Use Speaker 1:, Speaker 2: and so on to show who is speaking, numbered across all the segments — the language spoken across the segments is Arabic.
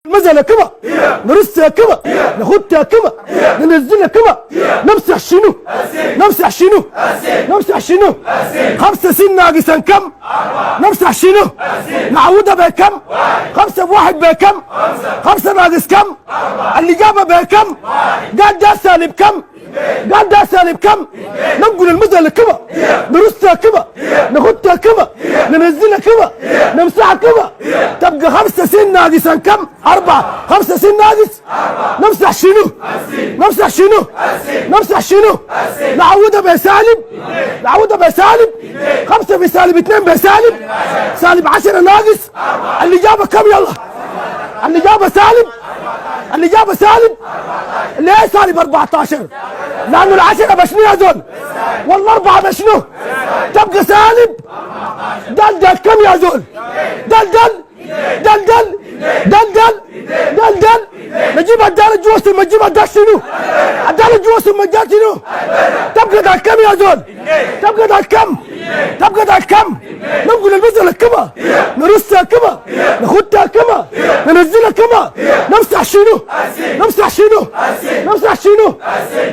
Speaker 1: المزلة كما نرسها كما ناخدها كما ننزلها كما نمسح شنو نمسح شنو نمسح شنو 5 سين ناقصا كم نمسح شنو نعوضها بكم 5 بواحد بكم 5 ناقص كم الإجابة بكم قال ده سالب كم قال ده سالب كم ننقل المزلة كما نرسها كما ناخدها كما ننزلها كما نمسحها كما تبقى 5 سين ناقصا كم 4 5 سين ناقص نمسح شنو نمسح شنو نمسح شنو نعوضها بسالب نعوضها بسالب 5 في سالب 2 بسالب سالب 10 ناقص الإجابة كم يلا الإجابة سالب الإجابة سالب ليه سالب 14 لأنه العشرة بشنو يا زول والأربعة بشنو تبقى سالب دل كم يا زول دل نجيب الدال جوا ثم نجيب الدال شنو الدال جوا ثم الدال شنو تبقى دال كم يا زول تبقى دال كم تبقى دال كم ننقل المزلة كما نرسها كما ناخدها كما ننزلها كما نمسح شنو نمسح شنو نمسح شنو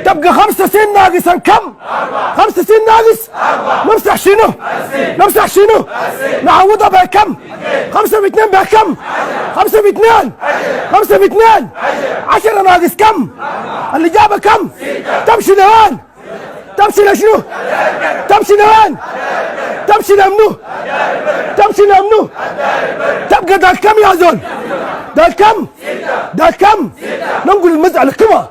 Speaker 1: تبقى 5 سين ناقصا كم 5 سين ناقص نمسح شنو نمسح شنو نعوضها بكم 5 في 2 بكم 5 في 2 5 في 2 10 ناقص كم الإجابة كم تمشي لوين تمشي لشنو تمشي لوين تمشي لمنو تمشي لمنو تبقى دال كم يا زول دال كم دال كم ننقل المزعلة كما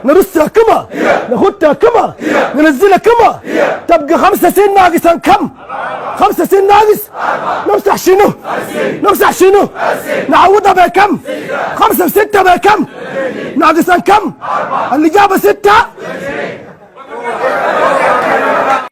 Speaker 1: نرسها كما ناخدها كما ننزلها كما تبقى 5 سين ناقصا كم 5 سين ناقص نمسح شنو نمسح شنو نعوضها بكم 5 في 6 بكم ناقصا كم الإجابة 6